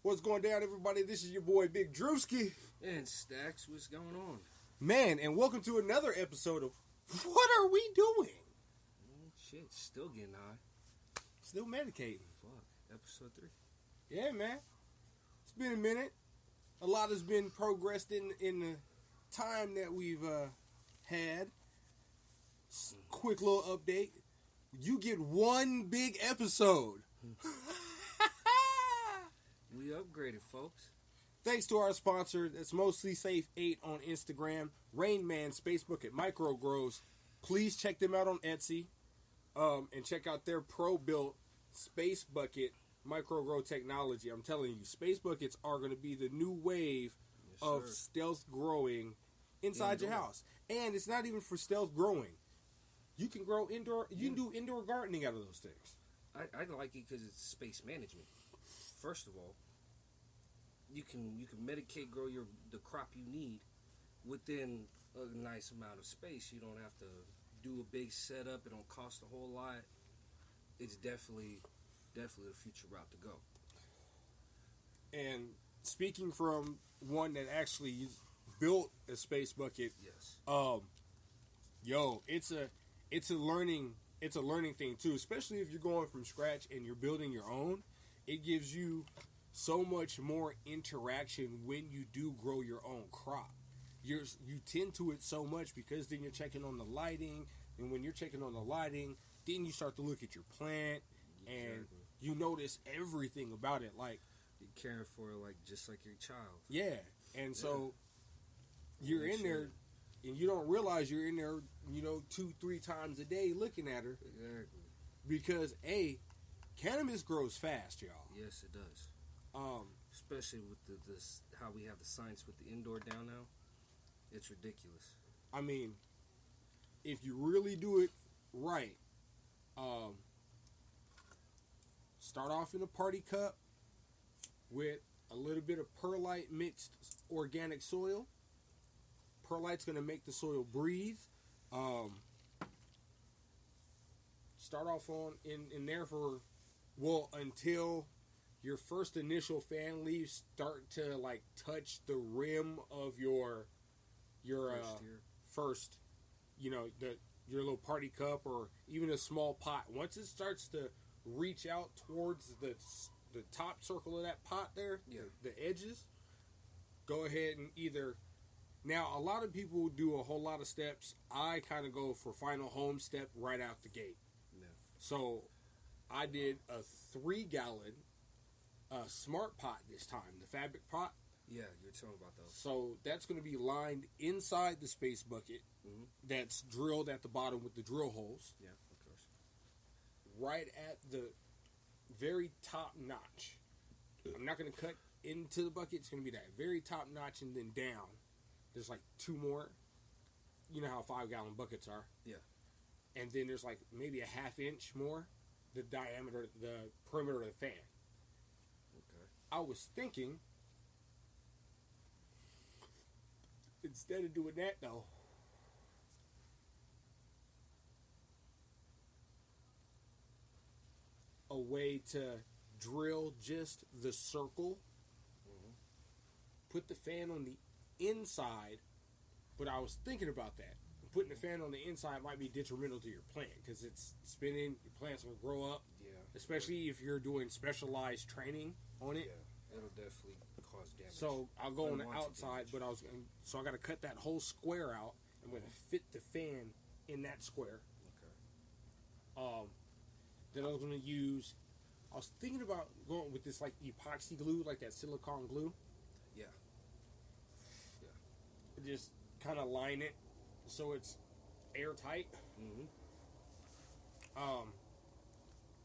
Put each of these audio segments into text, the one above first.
What's going down, everybody? This is your boy, Big Druski and Stax. What's going on? Man, and welcome to another episode of What Are We Doing? Shit, still getting high. Still medicating. Fuck, episode 3. Yeah, man. It's been a minute. A lot has been progressed in the time that we've had. Quick little update. You get one big episode. We upgraded, folks. Thanks to our sponsor, that's Mostly Safe 8 on Instagram, Rain Man's Facebook at Micro Grows. Please check them out on Etsy, and check out their pro-built Space Bucket Micro Grow technology. I'm telling you, Space Buckets are going to be the new wave of stealth growing inside your house. And it's not even for stealth growing. You can grow indoor. You can do indoor gardening out of those things. I like it because it's space management. First of all, you can medicate grow the crop you need within a nice amount of space. You don't have to do a big setup. It don't cost a whole lot. It's definitely the future route to go. And speaking from one that actually built a space bucket, yes. It's a learning thing too, especially if you're going from scratch and you're building your own. It gives you so much more interaction when you do grow your own crop. You tend to it so much because then you're checking on the lighting, and when you're checking on the lighting, then you start to look at your plant, and you notice everything about it. Like you're caring for it just like your child. Yeah, and so you're in there, and you don't realize you're in there, 2-3 times a day looking at her. Exactly. Because cannabis grows fast, y'all. Yes, it does. Especially with this how we have the science with the indoor down now. It's ridiculous. I mean, if you really do it right, start off in a party cup with a little bit of perlite mixed organic soil. Perlite's going to make the soil breathe. Start off in there until your first initial fan leaves start to touch the rim of your first, your little party cup or even a small pot. Once it starts to reach out towards the top circle of that pot there, the edges, go ahead and either. Now, a lot of people do a whole lot of steps. I kind of go for final home step right out the gate. Yeah. So I did a 3-gallon smart pot this time, the fabric pot. Yeah, you're talking about those. So that's going to be lined inside the space bucket. Mm-hmm. That's drilled at the bottom with the drill holes. Yeah, of course. Right at the very top notch. I'm not going to cut into the bucket. It's going to be that very top notch and then down. There's 2 more. You know how 5-gallon buckets are. Yeah. And then there's maybe a ½ inch more, the diameter, the perimeter of the fan. Okay. I was thinking, instead of doing that though, a way to drill just the circle, put the fan on the inside, but I was thinking about that. Putting the fan on the inside might be detrimental to your plant because it's spinning. Your plant's gonna grow up. Yeah. Especially if you're doing specialized training on it. Yeah, it'll definitely cause damage. So I'll go on the outside, but I got to cut that whole square out. I'm gonna fit the fan in that square. Okay. Then I was thinking about going with this epoxy glue, that silicone glue. Yeah. Just kind of line it so it's airtight. Mm-hmm.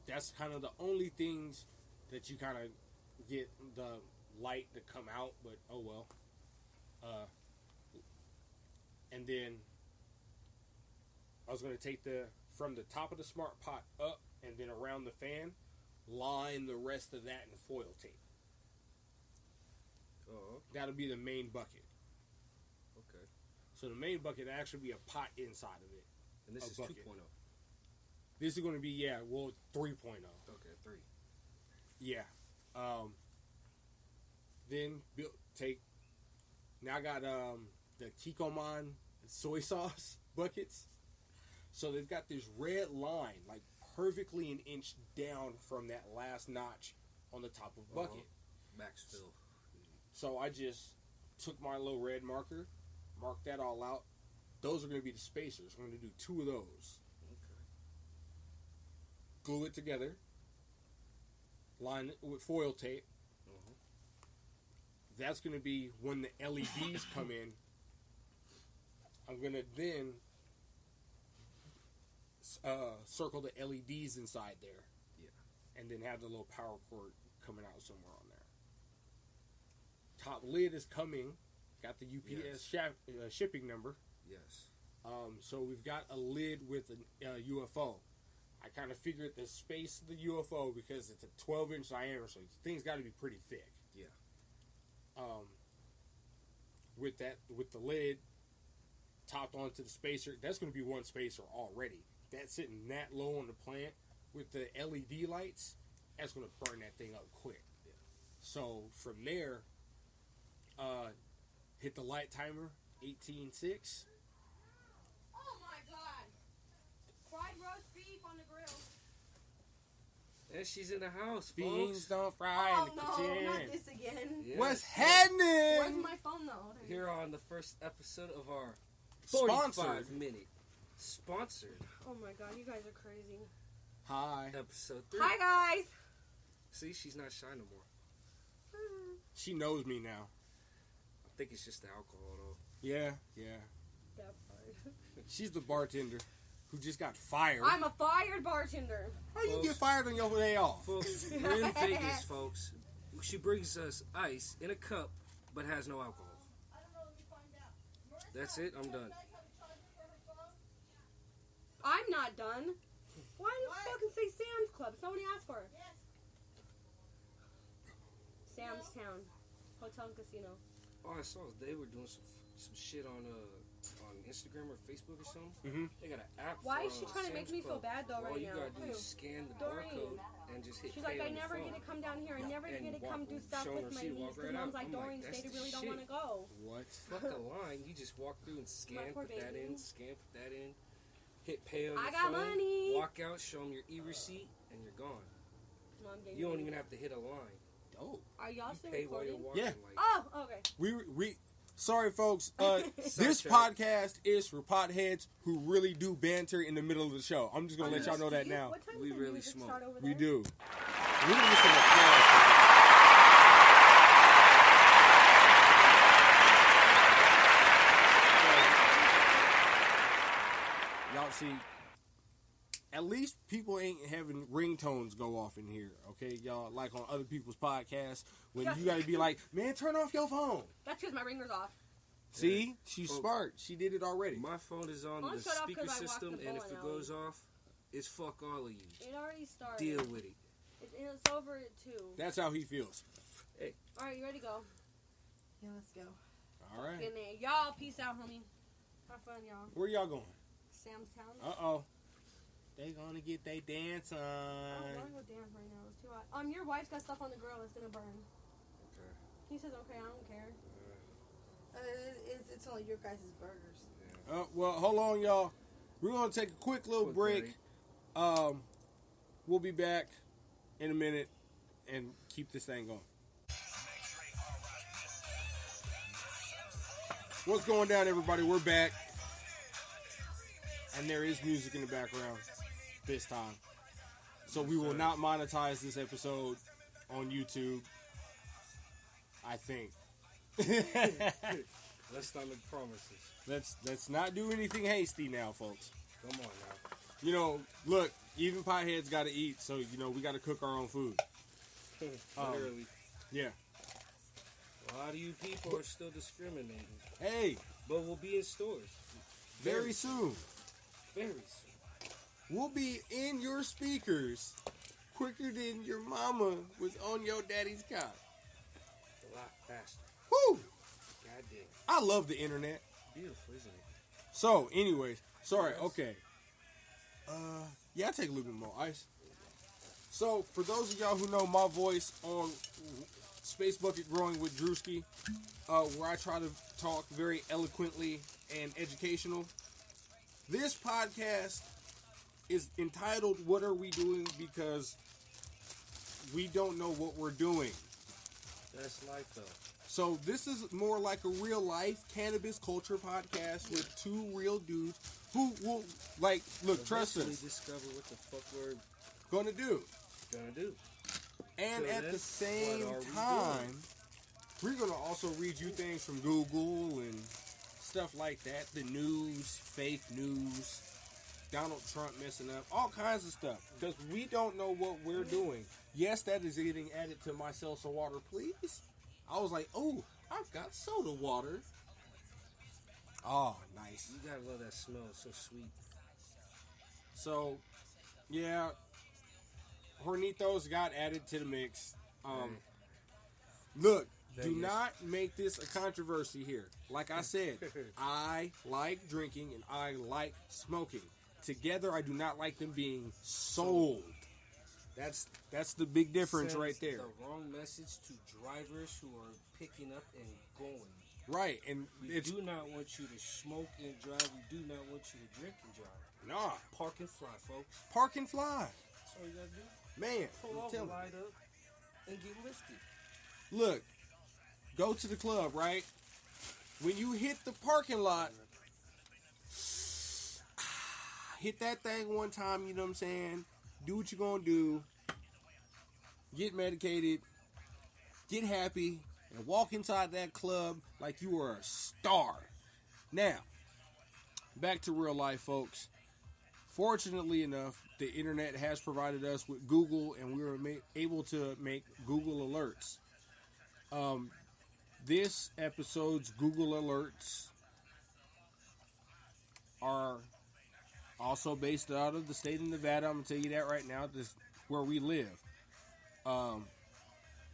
That's kind of the only things that you kind of get the light to come out, but oh well. And then I was going to take from the top of the smart pot up and then around the fan, line the rest of that in foil tape. Oh. That'll be the main bucket. Okay. So the main bucket will actually be a pot inside of it. And this is bucket. 2.0. This is going to be, 3.0. Okay, 3. Yeah. Then take. Now I got the Kikkoman soy sauce buckets. So they've got this red line, like perfectly an inch down from that last notch on the top of the bucket. Max fill. So I just took my little red marker, marked that all out. Those are going to be the spacers. I'm going to do 2 of those. Okay. Glue it together. Line it with foil tape. That's going to be when the LEDs come in. I'm going to then circle the LEDs inside there. Yeah. And then have the little power cord coming out somewhere on there. Top lid is coming. Got the UPS shipping number. Yes. So we've got a lid with a UFO. I kind of figured the space of the UFO because it's a 12-inch diameter, so the thing's got to be pretty thick. Yeah. With the lid topped onto the spacer, that's going to be one spacer already. That's sitting that low on the plant with the LED lights. That's going to burn that thing up quick. Yeah. So from there, hit the light timer 18.6. Oh my god! Fried roast beef on the grill. And she's in the house, Beans folks. don't fry Oh in the no, kitchen. not this again. Yes. What's Where's happening? my phone though? Here on the first episode of our Sponsored. 45-minute sponsored Oh my god, you guys are crazy. Hi. episode 3. Hi guys! See, she's not shy no more. She knows me now. I think it's just the alcohol, though. Yeah. That part. She's the bartender who just got fired. I'm a fired bartender. How you Folks. get fired on your day off? Folks, we're in Vegas, folks. She brings us ice in a cup, but has no alcohol. That's it. I'm done. I'm not done. Why do you fucking say Sam's Club? Somebody asked for it. Sam's Town. Hotel and Casino. Oh, I saw they were doing some shit on Instagram or Facebook or something. Mm-hmm. They got an app. Why for, is she trying to make Sam's me feel Club. bad though All right you now? gotta do is scan the Doreen. barcode and just hit She's pay like, I on your never phone. get to come down here. I never And get to walk- come do stuff show with her my receipt, niece. walk Because right mom's out. like, I'm like, Doreen, that's they the really don't shit. want to go. What? Fuck a line. You just walk through and scan, poor put that baby. in, scan, put that in, hit pay on I your got phone, money. walk out, show them your e-receipt, and you're gone. Mom gave You don't me- even have to hit a line. Dope. Are y'all You still pay while you're recording? walking. Yeah. Like, Oh, okay. We sorry folks. This Sidetrack. podcast is for potheads who really do banter in the middle of the show. I'm just gonna let y'all know that now. What time We does the really music smoke. start over We there? do. We need some applause. Y'all see, at least people ain't having ringtones go off in here, okay, y'all? Like on other people's podcasts, when you gotta be like, man, turn off your phone. That's because my ringer's off. See, she's Folks. smart. She did it already. my phone is on I'll the shut off speaker 'cause I walked system, the and if bowling it alley. goes off, it's fuck all of you. It already started. Deal with it. It's over at 2. That's how he feels. Alright, you ready to go? Yeah, let's go. All right. In there. Y'all, peace out, homie. Have fun, y'all. Where y'all going? Sam's Town. Uh-oh. They gonna get they dance I don't on. want to go dance right now. It's too hot. Your wife's got stuff on the grill that's gonna burn. Okay. He says, okay, I don't care. It's only your guys' burgers. Well, hold on, y'all. We're gonna take a quick little break. We'll be back in a minute and keep this thing going. What's going down, everybody? We're back. And there is music in the background this time. So we will not monetize this episode on YouTube, I think. Let's not make promises. Let's not do anything hasty now, folks. Come on now. You know, look, even potheads got to eat, so, you know, we got to cook our own food. Literally. Yeah. A lot of you people are still discriminating. Hey, But we'll be in stores. very soon, Very soon. we'll be in your speakers quicker than your mama was on your daddy's couch. A lot faster. Woo! Goddamn. I love the internet. Beautiful, isn't it? So, anyways, sorry, okay. Yeah, I take a little bit more ice. So, for those of y'all who know my voice on Space Bucket Growing with Druski, where I try to talk very eloquently and educational. This podcast is entitled "What Are We Doing?" because we don't know what we're doing. That's life, though. So this is more like a real life cannabis culture podcast with two real dudes who will look, trust us. Discover what the fuck we're gonna do. And So at then, the same what are we time, we're gonna also read you things from Google and stuff like that. The news, fake news, Donald Trump messing up, all kinds of stuff. Because we don't know what we're doing. Yes, that is getting added to my seltzer water, please. I was like, oh, I've got soda water. Oh, nice. You gotta love that smell. It's so sweet. So, yeah, Hornitos got added to the mix. Look, do not make this a controversy here. Like I said, I like drinking and I like smoking. Together, I do not like them being sold. That's the big difference right there. The wrong message to drivers who are picking up and going. Right, and We do not want you to smoke and drive. We do not want you to drink and drive. Nah. Park and fly, folks. Park and fly. That's all you gotta do. Man, Pull I'm off, telling light up, and get lifted. Look, go to the club, right? When you hit the parking lot, hit that thing one time, you know what I'm saying? Do what you're gonna do. Get medicated. Get happy. And walk inside that club like you were a star. Now, back to real life, folks. Fortunately enough, the internet has provided us with Google, and we were able to make Google alerts. This episode's Google alerts are also based out of the state of Nevada. I'm going to tell you that right now. This is where we live.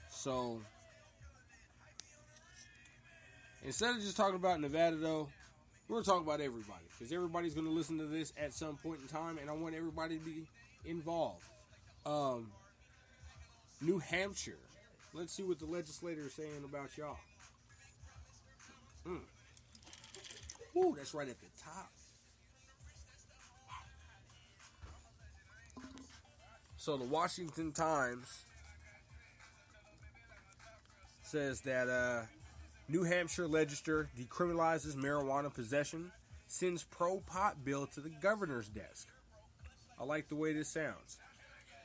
So, instead of just talking about Nevada, though, we're going to talk about everybody. Because everybody's going to listen to this at some point in time, and I want everybody to be involved. New Hampshire. Let's see what the legislator is saying about y'all. Ooh, that's right at the top. So the Washington Times says that New Hampshire legislature decriminalizes marijuana possession, sends pro-pot bill to the governor's desk. I like the way this sounds.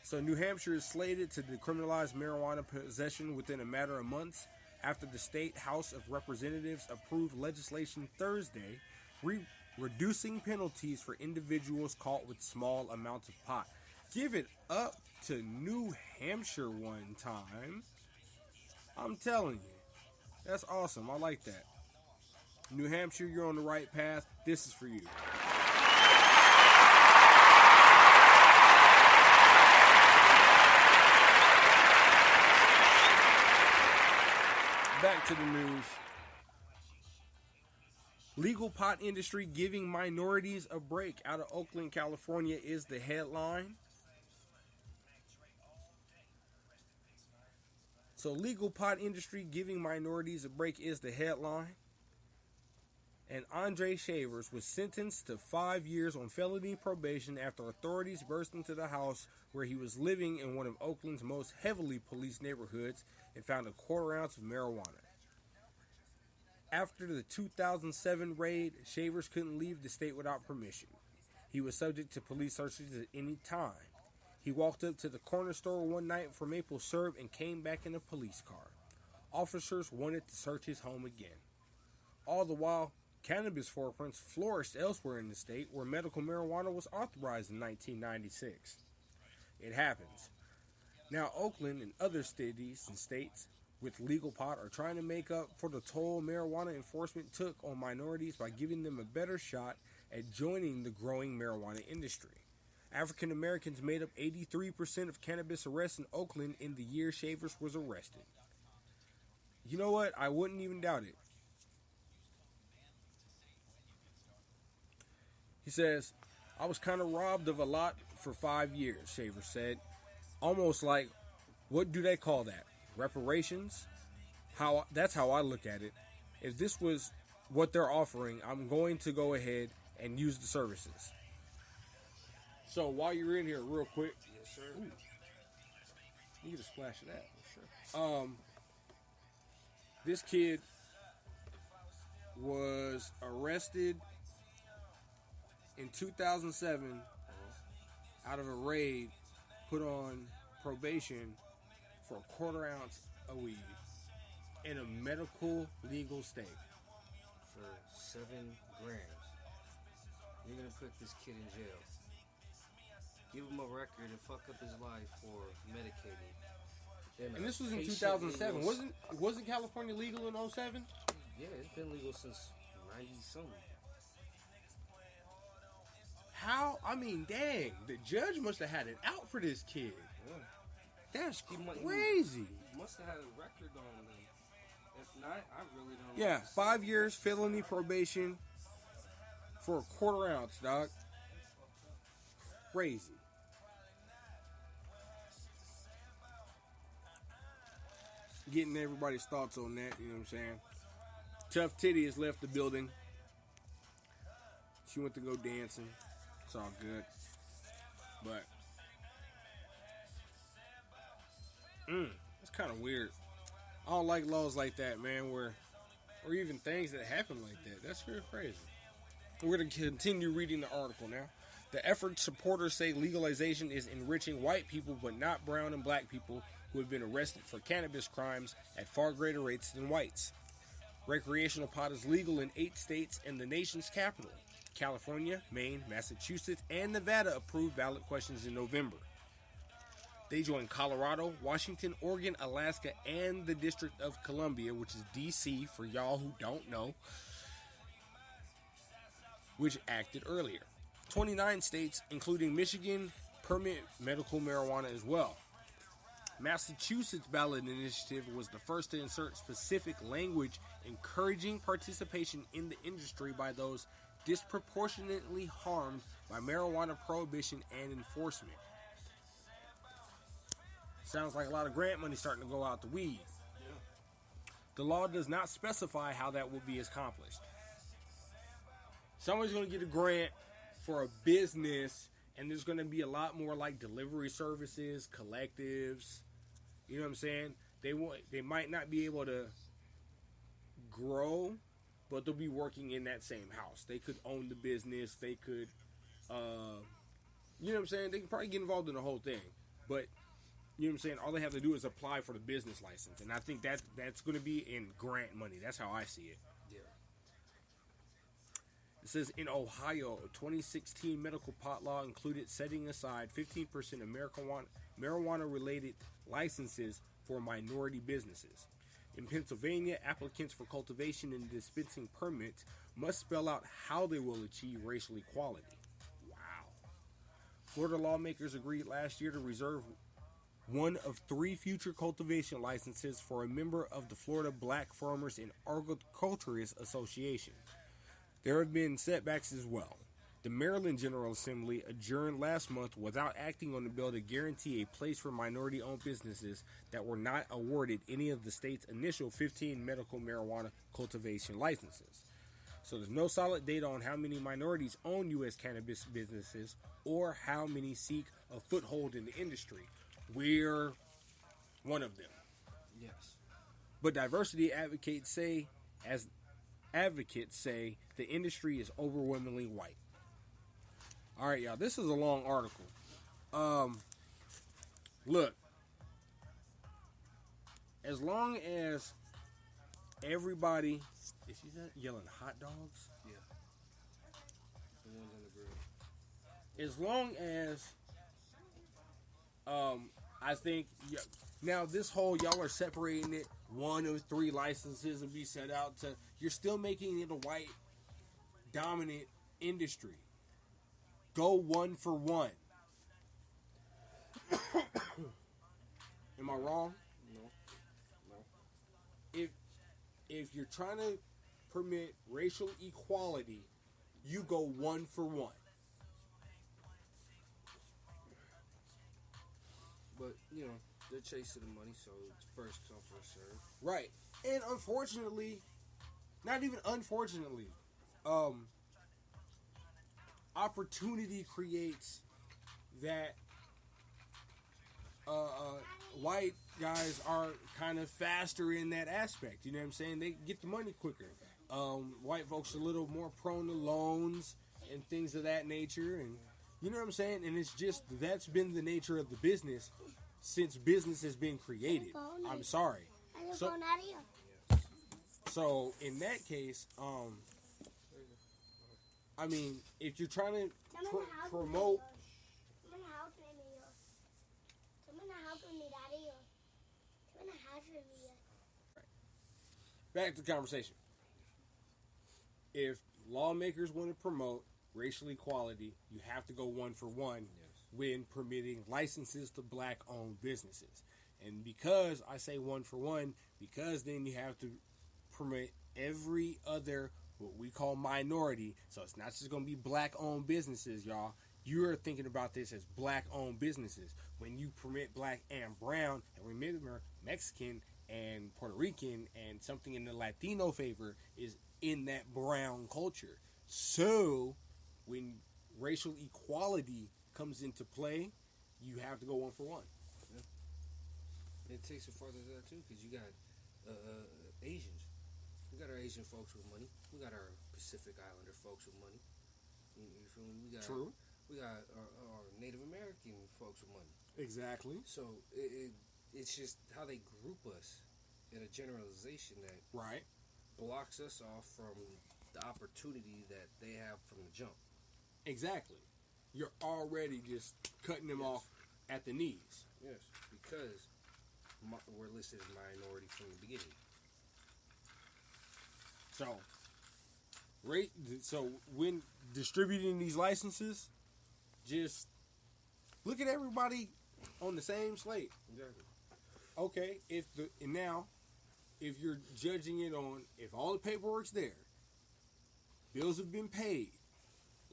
So New Hampshire is slated to decriminalize marijuana possession within a matter of months after the state House of Representatives approved legislation Thursday reducing penalties for individuals caught with small amounts of pot. Give it up to New Hampshire one time. I'm telling you. That's awesome. I like that. New Hampshire, you're on the right path. This is for you. Back to the news. Legal pot industry giving minorities a break out of Oakland, California is the headline. So legal pot industry giving minorities a break is the headline. And Andre Shavers was sentenced to 5 years on felony probation after authorities burst into the house where he was living in one of Oakland's most heavily policed neighborhoods and found a quarter ounce of marijuana. After the 2007 raid, Shavers couldn't leave the state without permission. He was subject to police searches at any time. He walked up to the corner store one night for maple syrup and came back in a police car. Officers wanted to search his home again. All the while, cannabis footprints flourished elsewhere in the state where medical marijuana was authorized in 1996. It happens. Now Oakland and other cities and states with legal pot are trying to make up for the toll marijuana enforcement took on minorities by giving them a better shot at joining the growing marijuana industry. African Americans made up 83% of cannabis arrests in Oakland in the year Shavers was arrested. You know what? I wouldn't even doubt it. He says, I was kind of robbed of a lot for 5 years, Shavers said. Almost like, what do they call that? reparations. That's how I look at it. If this was what they're offering, I'm going to go ahead and use the services. So while you're in here, real quick, Yes, sir. ooh, you get a splash of that. Sure. This kid was arrested in 2007 out of a raid, put on probation for a quarter ounce of weed in a medical legal state. For 7 grams. You're gonna put this kid in jail. Give him a record and fuck up his life for medicating. And this was in patient 2007. legal- Wasn't California legal in 07? Yeah, it's been legal since 90-something. How? I mean, dang. The judge must have had it out for this kid. Yeah. That's He crazy. must have had a record on them. If not, I really don't know. Yeah, what to say. 5 years felony probation for a quarter ounce, dog. Crazy. Getting everybody's thoughts on that, you know what I'm saying? Tough Titty has left the building. She went to go dancing. It's all good. But it's kind of weird. I don't like laws like that, man, or even things that happen like that. That's real crazy. We're going to continue reading the article now. The effort supporters say legalization is enriching white people, but not brown and black people who have been arrested for cannabis crimes at far greater rates than whites. Recreational pot is legal in 8 states and the nation's capital. California, Maine, Massachusetts, and Nevada approved ballot questions in November. They joined Colorado, Washington, Oregon, Alaska, and the District of Columbia, which is D.C. for y'all who don't know, which acted earlier. 29 states, including Michigan, permit medical marijuana as well. Massachusetts ballot initiative was the first to insert specific language encouraging participation in the industry by those disproportionately harmed by marijuana prohibition and enforcement. Sounds like a lot of grant money starting to go out to weed. Yeah. The law does not specify how that will be accomplished. Somebody's going to get a grant for a business, and there's going to be a lot more like delivery services, collectives. You know what I'm saying? They might not be able to grow, but they'll be working in that same house. They could own the business. They could, you know what I'm saying? They can probably get involved in the whole thing. But, you know what I'm saying? All they have to do is apply for the business license. And I think that's going to be in grant money. That's how I see it. Yeah. It says in Ohio, a 2016 medical pot law included setting aside 15% of marijuana-related licenses for minority businesses. In Pennsylvania, applicants for cultivation and dispensing permits must spell out how they will achieve racial equality. Wow. Florida lawmakers agreed last year to reserve one of 3 future cultivation licenses for a member of the Florida Black Farmers and Agriculturists Association. There have been setbacks as well. The Maryland General Assembly adjourned last month without acting on the bill to guarantee a place for minority-owned businesses that were not awarded any of the state's initial 15 medical marijuana cultivation licenses. So there's no solid data on how many minorities own U.S. cannabis businesses or how many seek a foothold in the industry. We're one of them. Yes. But diversity advocates say the industry is overwhelmingly white. All right, y'all. This is a long article. Look. As long as everybody... Is she yelling hot dogs? Yeah. The ones on the grill. As long as... I think... Now, this whole... Y'all are separating it. 1 of 3 licenses will be set out to... You're still making it a white dominant industry. Go 1 for 1. Am I wrong? No. If you're trying to permit racial equality, you go 1 for 1. But, you know, They're chasing the money, so it's first come, first serve. Right. And unfortunately, not even unfortunately, opportunity creates that white guys are kind of faster in that aspect. You know what I'm saying? They get the money quicker. White folks are a little more prone to loans and things of that nature, and you know what I'm saying? And it's just, that's been the nature of the business since business has been created. I'm sorry. So in that case, I mean, if you're trying to promote, back to the conversation. If lawmakers want to promote racial equality, you have to go one for one when permitting licenses to black-owned businesses. And because I say one for one, because then you have to permit every other, what we call minority. So it's not just going to be black-owned businesses, y'all. You're thinking about this as black-owned businesses. When you permit black and brown, and remember, Mexican and Puerto Rican and something in the Latino favor is in that brown culture. So when racial equality comes into play, you have to go one for one. Yeah. It takes it further than that too, because you got Asians. We got our Asian folks with money. We got our Pacific Islander folks with money. You feel me? We got True. We got our Native American folks with money. Exactly. So it's just how they group us in a generalization that blocks us off from the opportunity that they have from the jump. Exactly. You're already just cutting them off at the knees. Yes, because we're listed as minority from the beginning. So when distributing these licenses, just look at everybody on the same slate. Exactly. Okay, if you're judging it on if all the paperwork's there, bills have been paid,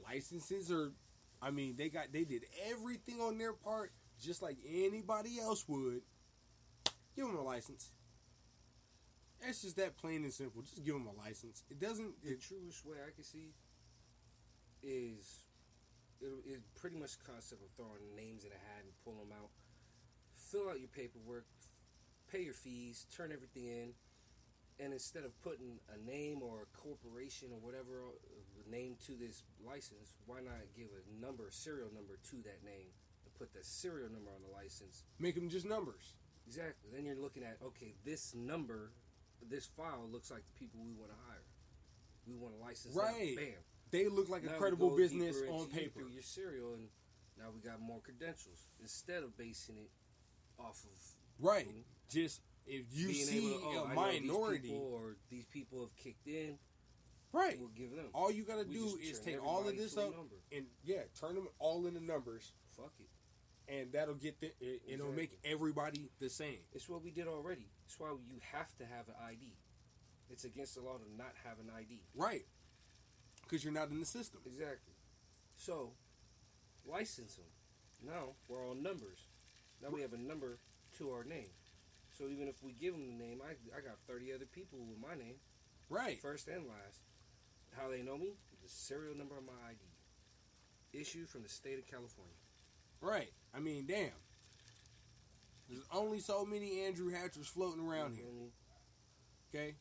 licenses are, I mean, they did everything on their part just like anybody else would. Give them a license. It's just that plain and simple. Just give them a license. It doesn't. The truest way I can see is it pretty much the concept of throwing names in a hat and pull them out. Fill out your paperwork, pay your fees, turn everything in, and instead of putting a name or a corporation or whatever name to this license, why not give a number, a serial number to that name and put the serial number on the license? Make them just numbers. Exactly. Then you're looking at, okay, this number, this file looks like the people we want to hire. We want to license them. Bam. They look like now a credible business on you paper. through your serial, and now we got more credentials instead of basing it off of Just if you see a minority these people have kicked in, we'll give them. All you gotta do is take all of this up and turn them all into numbers. Fuck it. And that'll get it'll make everybody the same. It's what we did already. It's why you have to have an ID. It's against the law to not have an ID. Right. Because you're not in the system. Exactly. So, license them. Now, we're on numbers. Now we have a number to our name. So even if we give them the name, I got 30 other people with my name. Right. First and last. How they know me? The serial number on my ID. Issued from the state of California. Right. I mean, damn. There's only so many Andrew Hatchers floating around here. Okay?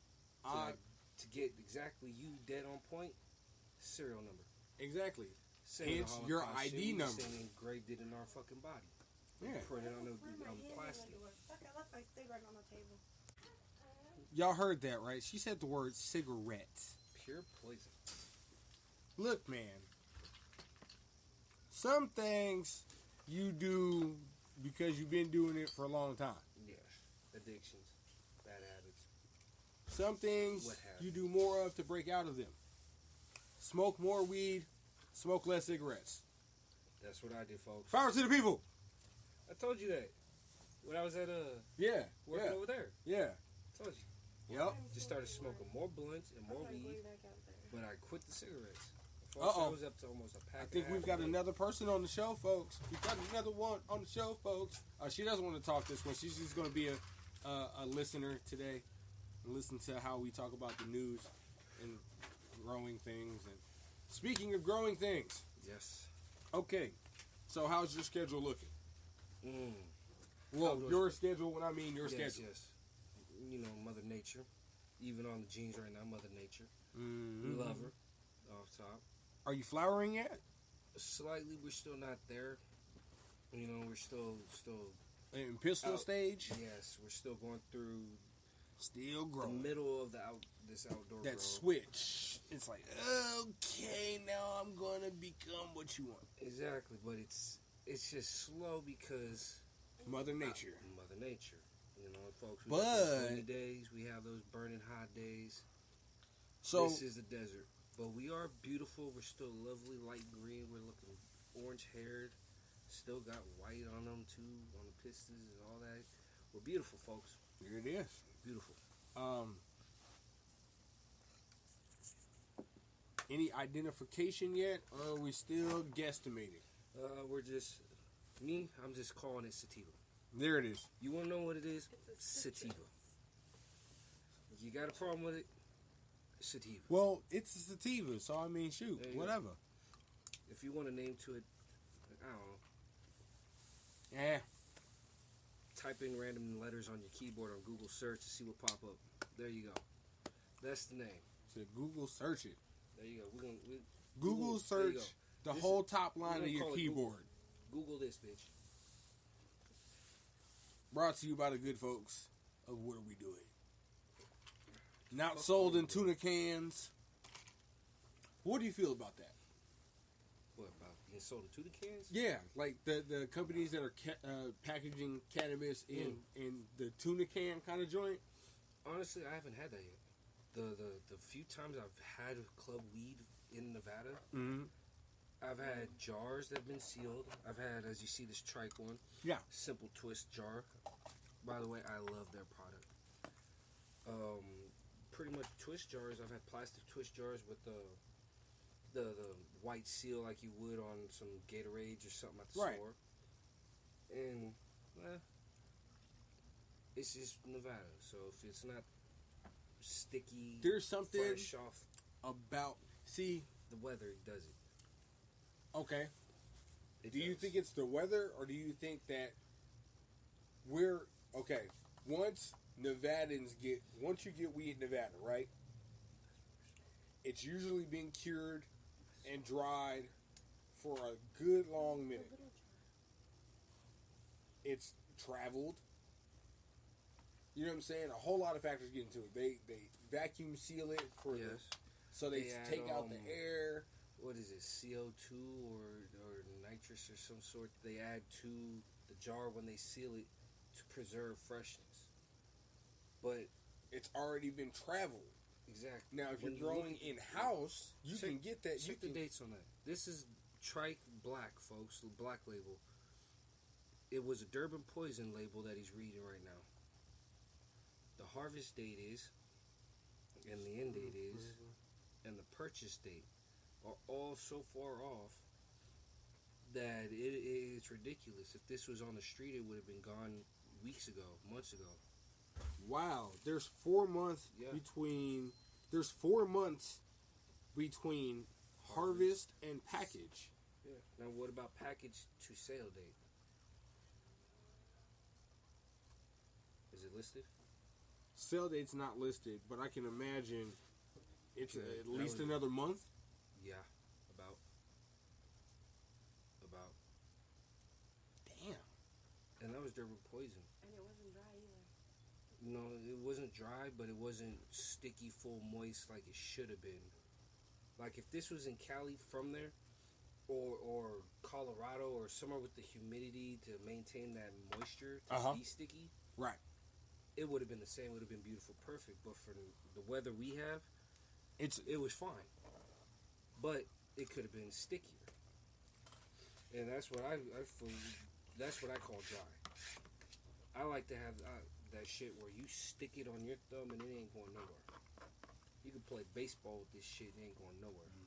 To get exactly you dead on point, serial number. Exactly. Hence your ID number. Same engraved it in our fucking body. Yeah. Put it on the plastic. Fuck, I left my cigarette on the table. Y'all heard that, right? She said the word cigarettes. Pure poison. Look, man. Some things you do because you've been doing it for a long time. Yes. Addictions. Bad habits. Some things you do more of to break out of them. Smoke more weed, smoke less cigarettes. That's what I did, folks. Power to the people. I told you that when I was at working over there. Yeah. I told you. Yep. Just started smoking more blunts and more weed, but I quit the cigarettes. I folks. Uh-oh. I was up to almost a pack. I think we've got another person on the show, folks. We've got another one on the show, folks. She doesn't want to talk this one. She's just going to be a listener today and listen to how we talk about the news and growing things. And speaking of growing things, Yes. okay. So how's your schedule looking? Well, Your schedule. When I mean your yes, schedule. yes. You know, Mother Nature. Even on the jeans right now, Mother Nature. Mm-hmm. We love her. Off top. Are you flowering yet? Slightly, we're still not there. You know, we're still In pistol out. stage? Yes, we're still going through Still the growing. middle of this outdoor That growth. switch. It's like, okay, now I'm going to become what you want. Exactly, but it's just slow because Mother Nature. Mother Nature. You know, folks. We But- have those rainy days. We have those burning hot days. So, This is the desert, but we are beautiful. We're still lovely, light green. We're looking orange haired. Still got white on them too, on the pistons and all that. We're beautiful, folks. here it is. Beautiful. Any identification yet, or are we still guesstimating? We're just I'm just calling it sativa. There it is. You want to know what it is? It's a citrus. Sativa. If you got a problem with it, sativa. Well, it's a sativa, so I mean, shoot, There you go. whatever. If you want a name to it, I don't know. Yeah. Type in random letters on your keyboard on Google search to see what pop up. There you go. That's the name. So Google search it. There you go. Google Google, there you search go. the This whole is- top we're line gonna of your call it keyboard. Google this, bitch. Brought to you by the good folks of What Are We Doing? Not sold in tuna cans. What do you feel about that? What about being sold in tuna cans? Yeah, like the companies that are packaging cannabis in the tuna can kind of joint. Honestly, I haven't had that yet. The few times I've had club weed in Nevada, Mm-hmm. I've had jars that have been sealed. I've had, as you see, this trike one. Yeah. Simple twist jar. By the way, I love their product. Pretty much twist jars. I've had plastic twist jars with the white seal like you would on some Gatorades or something at the Right. store. And it's just Nevada, so if it's not sticky, There's something fresh off about the weather, does it? okay. It Do you does. think it's the weather, or do you think that we're okay? Once you get weed in Nevada, right? It's usually been cured and dried for a good long minute. It's traveled. You know what I'm saying? A whole lot of factors get into it. They vacuum seal it for Yes. so they They add, take out the air. What is it, CO2 or nitrous or some sort they add to the jar when they seal it to preserve freshness. But It's already been traveled. exactly. Now, if When you're growing look- in house, you check- can get that. You Check the can, dates on that. This is Trike Black, folks, the black label. It was a Durban Poison label that he's reading right now. The harvest date is, and the end date is, and the purchase date are all so far off that it's ridiculous. If this was on the street, it would have been gone weeks ago, months ago. Wow, there's 4 months Yeah. between. There's 4 months between harvest and package. Yeah. Now, what about package to sale date? Is it listed? Sale date's not listed, but I can imagine it's Okay, at that least was- another month. Yeah, about. Damn. And that was Durban Poison. And it wasn't dry either. No, it wasn't dry, but it wasn't sticky, full, moist like it should have been. Like if this was in Cali from there, or Colorado, or somewhere with the humidity to maintain that moisture to Uh-huh. be sticky, Right. it would have been the same. It would have been beautiful, perfect. But for the weather we have, it was fine. But it could have been stickier, and that's what I feel. That's what I call dry. I like to have that shit where you stick it on your thumb and it ain't going nowhere. You can play baseball with this shit and it ain't going nowhere. Mm-hmm.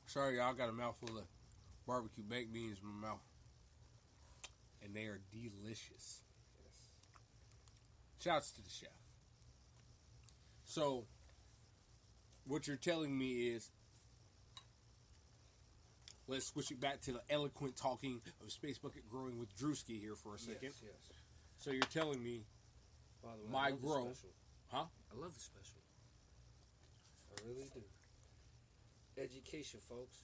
Sorry, y'all. Got a mouthful of barbecue baked beans in my mouth, and they are delicious. Yes. Shouts to the chef. So, what you're telling me is, let's switch it back to the eloquent talking of Space Bucket growing with Druski here for a second. Yes. So you're telling me, By the way, My I love the grow. special. huh? I love the special. I really do. Education, folks.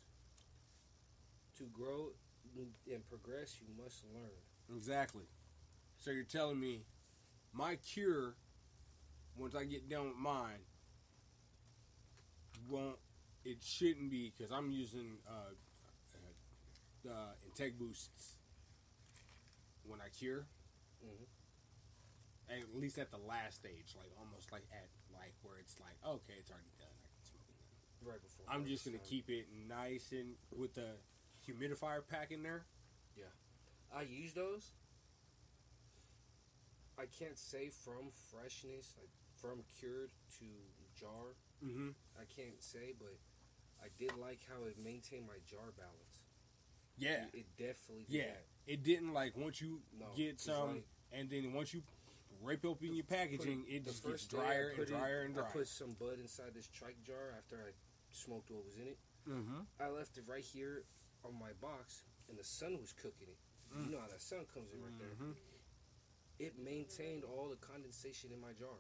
To grow and progress, you must learn. Exactly. So you're telling me, my cure, once I get done with mine, it shouldn't be, because I'm using Integ Boosts when I cure. Mm-hmm. At least at the last stage, like almost like at like where it's like, okay, it's already done. I can smoke it now. Right before. I'm just gonna keep it nice and with the humidifier pack in there. I use those. I can't say from freshness, like from cured to jar. Mm-hmm. I can't say, but I did like how it maintained my jar balance. Yeah. It definitely did that. It didn't like once you get it's some, like- and then once you rip open your packaging, it The just gets first day drier I and put drier and I drier. put some bud inside this trike jar after I smoked what was in it. Mm-hmm. I left it right here on my box, and the sun was cooking it. You know how that sun comes in right there. Mm-hmm. It maintained all the condensation in my jar.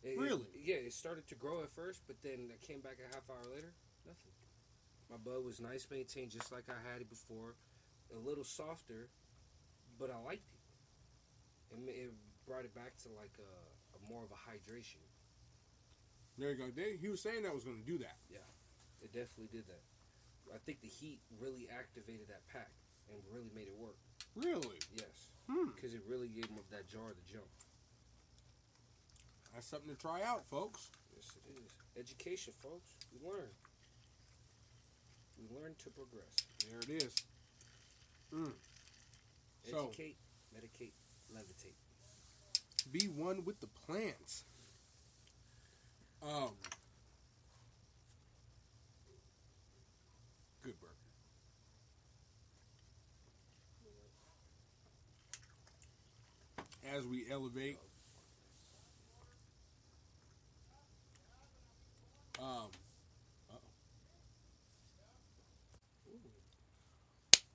Really? It started to grow at first, but then I came back a half hour later, nothing. My bud was nice, maintained just like I had it before. A little softer, but I liked it. It brought it back to like a more of a hydration. There you go. He was saying that was going to do that. It definitely did that. I think the heat really activated that pack and really made it work. Really? Yes. Hmm. Because it really gave that jar the jump. That's something to try out, folks. Yes, it is. Education, folks. We learn. We learn to progress. There it is. So, Educate, medicate, levitate. be one with the plants. Good burger. As we elevate,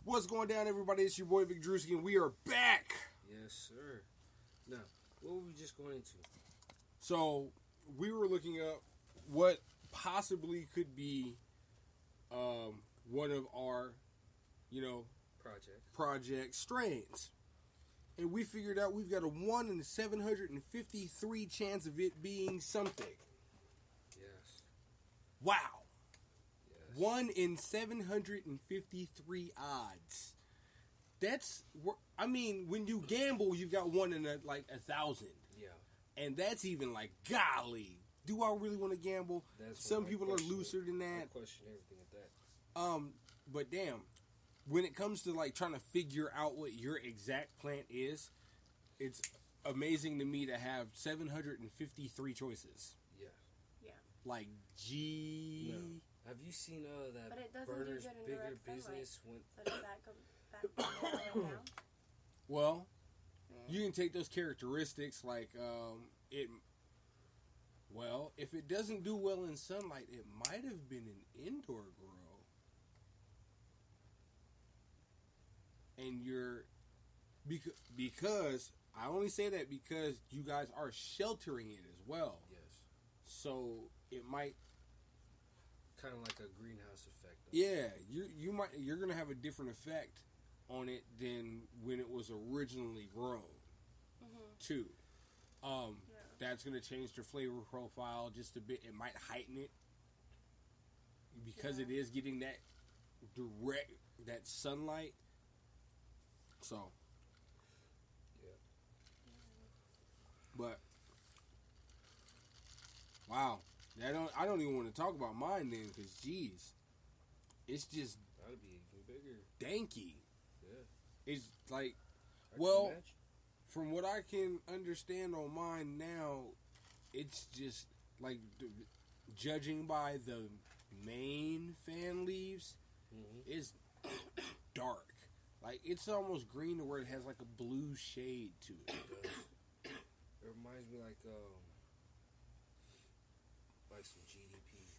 what's going down, everybody? It's your boy Vic Druski, and we are back. Yes, sir. Now, what were we just going into? So we were looking up what possibly could be one of our, project strains, and we figured out we've got a 1 in 753 chance of it being something. Yes. Wow. Yes. 1 in 753 odds. That's, I mean, when you gamble, you've got 1 in 1,000. Yeah. And that's even like, golly, do I really want to gamble? That's Some when I people are question looser it. than I that. question everything at that. But damn, when it comes to like trying to figure out what your exact plant is, it's amazing to me to have 753 choices. Yeah. Yeah. Like, gee. No. Have you seen But that it doesn't do Burner's good in Bigger direct sunlight. Business went? So does that go back down? Well, you can take those characteristics like if it doesn't do well in sunlight, it might have been an indoor grow. And because I only say that because you guys are sheltering it as well. Yes. So it might, Kind of like a greenhouse effect. you're gonna have a different effect on it than when it was originally grown. Too. That's gonna change the flavor profile just a bit. It might heighten it because it is getting that that sunlight. So, Yeah. but wow, I don't even want to talk about mine then, because geez, it's just That'd be even bigger. danky. Yeah. It's like, I can well, imagine. from what I can understand on mine now, it's just like judging by the main fan leaves is dark. Like, it's almost green to where it has like a blue shade to it. It reminds me like some GDP.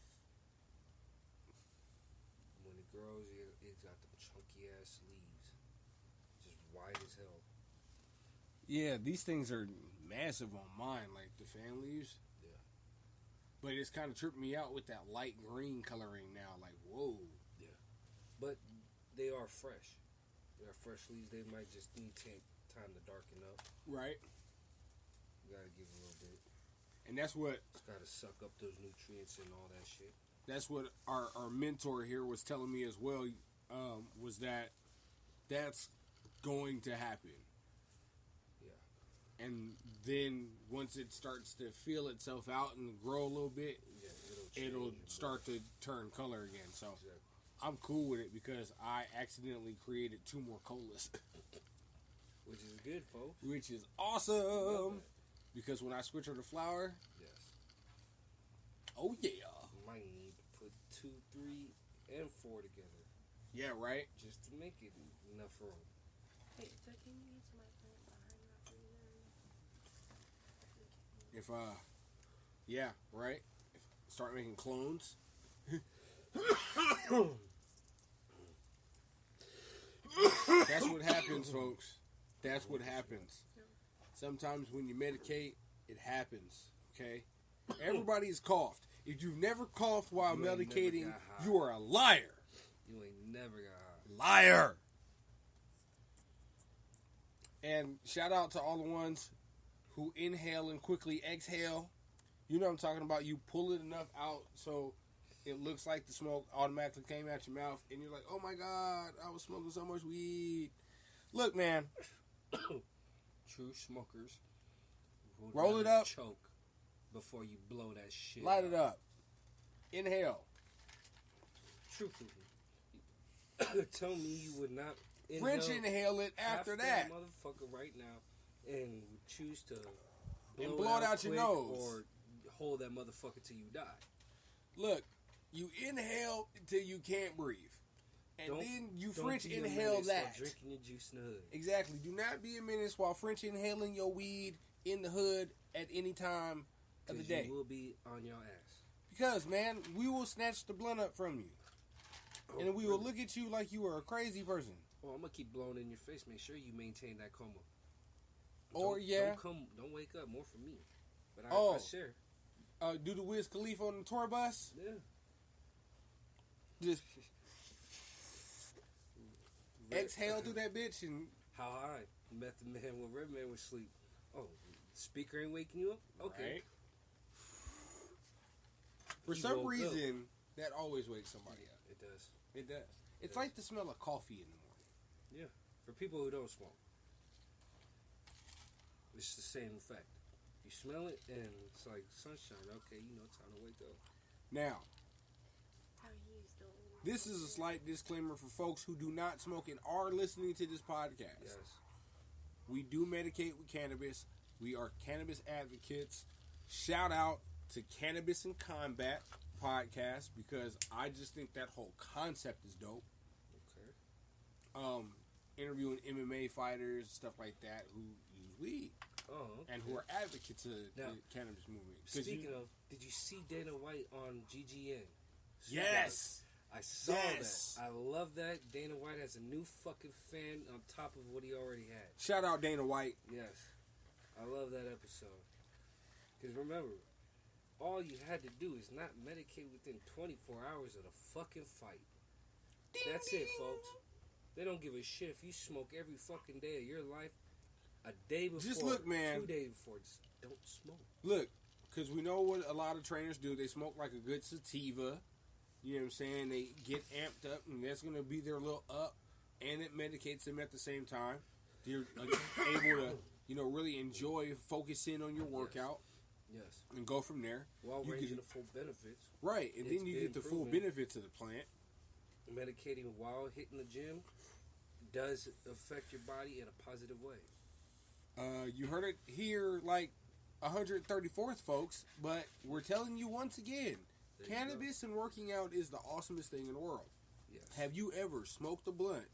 When it grows, it's got them chunky ass leaves, just wide as hell. Yeah, these things are massive on mine, like the fan leaves. Yeah. But it's kind of tripping me out with that light green coloring now. Like, whoa. Yeah. But they are fresh. They are fresh leaves. They might just need time to darken up. Right. You gotta give it a little bit. And that's what... It's gotta suck up those nutrients and all that shit. That's what our mentor here was telling me as well, was that that's going to happen. Yeah. And then once it starts to feel itself out and grow a little bit, it'll start to turn color again. So exactly. I'm cool with it because I accidentally created 2 more colas. Which is good, folks. Which is awesome. Because when I switch her to flower, yes. Oh yeah. Might need to put 2, 3, and 4 together. Yeah, right. Just to make it enough room. Wait, so can you use my plant behind my freezer? If yeah, right. Start making clones. That's what happens, folks. That's what happens. Sometimes when you medicate, it happens. Okay? Everybody's coughed. If you've never coughed while medicating, you are a liar. You ain't never got high. Liar. And shout out to all the ones who inhale and quickly exhale. You know what I'm talking about. You pull it enough out so it looks like the smoke automatically came out your mouth. And you're like, oh my God, I was smoking so much weed. Look, man. True smokers. Roll it up. Choke before you blow that shit. Light it up. Inhale. Truthfully. Tell me you would not French inhale it after that. Motherfucker right now and choose to blow it out your nose. Or hold that motherfucker till you die. Look, you inhale until you can't breathe. And then you French inhale that. While drinking your juice in the hood. Exactly. Do not be a menace while French inhaling your weed in the hood at any time of the day. You will be on your ass. Because, man, we will snatch the blunt up from you. And we will look at you like you are a crazy person. Well, I'm going to keep blowing in your face. Make sure you maintain that coma. Don't wake up. More for me. But I share. Do the Wiz Khalifa on the tour bus? Yeah. Just exhale through that bitch and... How high? Method Man when Redman was asleep. Oh, speaker ain't waking you up? Okay. Right. For some reason, that always wakes somebody up. It does. It does. It's like the smell of coffee in the morning. Yeah. For people who don't smoke. It's the same effect. You smell it and it's like sunshine. Okay, time to wake up. Now, this is a slight disclaimer for folks who do not smoke and are listening to this podcast. Yes. We do medicate with cannabis. We are cannabis advocates. Shout out to Cannabis in Combat podcast because I just think that whole concept is dope. Okay. Interviewing MMA fighters, stuff like that, who use weed. Oh, okay. And who are advocates of the cannabis movement. Speaking of, did you see Dana White on GGN? Yes! I saw that. I love that. Dana White has a new fucking fan on top of what he already had. Shout out Dana White. Yes. I love that episode. Because remember, all you had to do is not medicate within 24 hours of the fucking fight. That's it, folks. They don't give a shit if you smoke every fucking day of your life. A day before, just look, man. 2 days before, just don't smoke. Look, because we know what a lot of trainers do. They smoke like a good sativa. You know what I'm saying? They get amped up, and that's going to be their little up, and it medicates them at the same time. You're able to, really enjoy, focus in on your workout. Yes. And go from there. While ranging the full benefits. Right, and then you get the full benefits of the plant. Medicating while hitting the gym does affect your body in a positive way. You heard it here like 134th, folks, but we're telling you once again, There you Cannabis and working out is the awesomest thing in the world. go. Yes. Have you ever smoked a blunt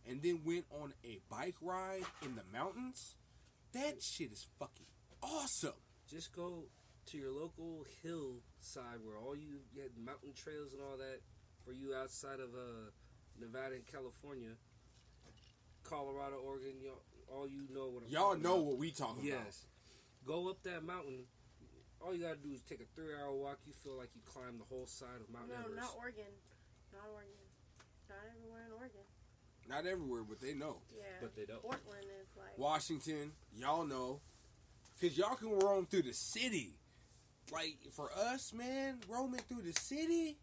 and then went on a bike ride in the mountains? That shit is fucking awesome. Just go to your local hillside where all you had mountain trails and all that for you outside of Nevada and California, Colorado, Oregon. All you know what I'm Y'all talking know about. what we talking about. Yes. Go up that mountain. All you gotta do is take a 3-hour walk. You feel like you climbed the whole side of Mount No, Everest. not Oregon. Not Oregon. Not everywhere in Oregon. Not everywhere, but they know. Yeah. But they don't. Portland is like. Washington, y'all know. Because y'all can roam through the city. Like, for us, man, roaming through the city.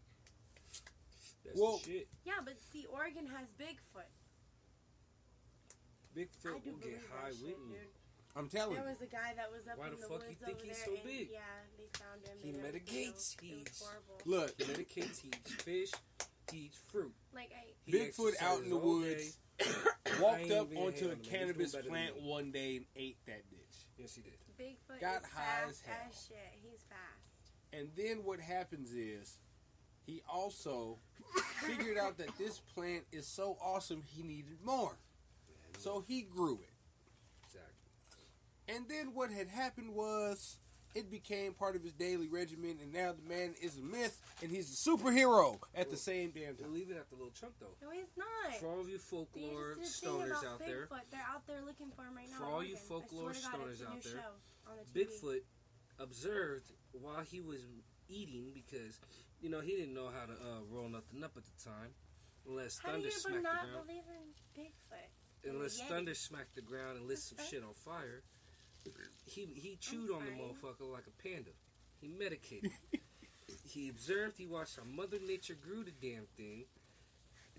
That's Well- the shit. Yeah, but see, Oregon has Bigfoot. I Bigfoot do will believe get high that shit, with me. dude. I'm telling There you. was a guy that was up Why in the the fuck you woods think over he's there, so and big? yeah, they found him. He and everything medicates, else. he It was eats- horrible. Look, He medicates, he eats fish, he eats fruit. Like He Bigfoot out in the exercises all woods day. walked ain't up even onto hating a on him. He's cannabis doing better plant than me. one day and ate that bitch. Yes, he did. Bigfoot Got is high fast as hell. as shit. He's fast. And then what happens is he also figured out that this plant is so awesome he needed more. So he grew it. Exactly. And then what had happened was it became part of his daily regimen, and now the man is a myth and he's a superhero at the same damn We'll time. leave it at the little chunk though. No, he's not. For all of you You folklore just did a thing stoners about out there, Bigfoot. They're out there looking for him right now. For in all you Oregon. I folklore swear to God, it's stoners a new out there, show on the TV. Bigfoot observed while he was eating because, he didn't know how to roll nothing up at the time. Unless How do thunder you ever smacked the not ground. believe in Bigfoot? Unless Yeti. thunder smacked the ground and lit some Okay. shit on fire. He chewed on the fine. motherfucker like a panda. He medicated. He observed, he watched how Mother Nature grew the damn thing.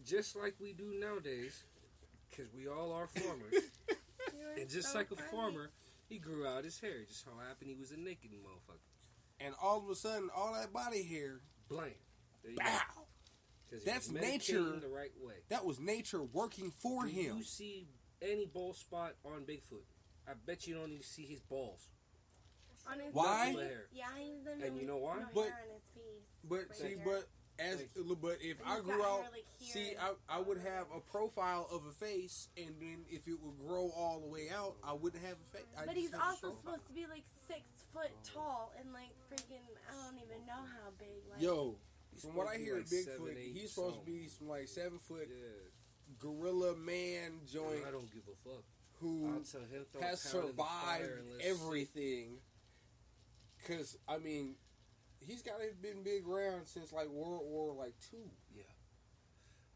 Just like we do nowadays. Because we all are farmers. You are And just so like a funny. farmer, he grew out his hair. Just so happened he was a naked motherfucker. And all of a sudden, all that body hair, Blam. There you go. bow! 'Cause he That's was medicating nature. the right way. That was nature working for Do him. you see any bald spot on Bigfoot? I bet you don't even see his balls. On his Why? face, Nothing but hair. Yeah, he's the And you know why? No But- hair on his face. But Right see, here. but as but if I He's grew got out, hair, like, here see, and I would all have a profile of a face, and then if it would grow all the way out, I wouldn't have a face. But he's also supposed to be like 6 foot tall and like freaking, I don't even know how big. Like, Yo, He's from what I supposed to be hear, like Bigfoot, 7'8" he's supposed to something. be some like 7-foot Yeah. gorilla man joint I don't give a fuck. who I'll tell him throw has a pound in the fire survived and let's everything. Cause I mean, he's got to have been big around since like World War II. Yeah.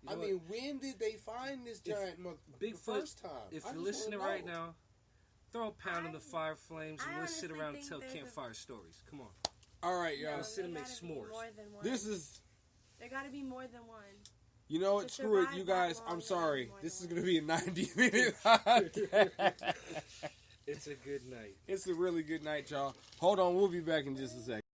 I mean, when did they find this giant the Bigfoot, first time? if I you're just listening wanna right know. now, throw a pound in the fire flames I and let's sit honestly around and think tell there's a- campfire stories. Come on. All right, no, y'all. Let's sit and there make gotta be s'mores. more than one. This is, There gotta be more than one. you know what? To Screw it, survive you that guys. long, I'm there sorry. is more This is than going to be a 90-minute podcast. It's a good night. It's a really good night, y'all. Hold on. We'll be back in just a second.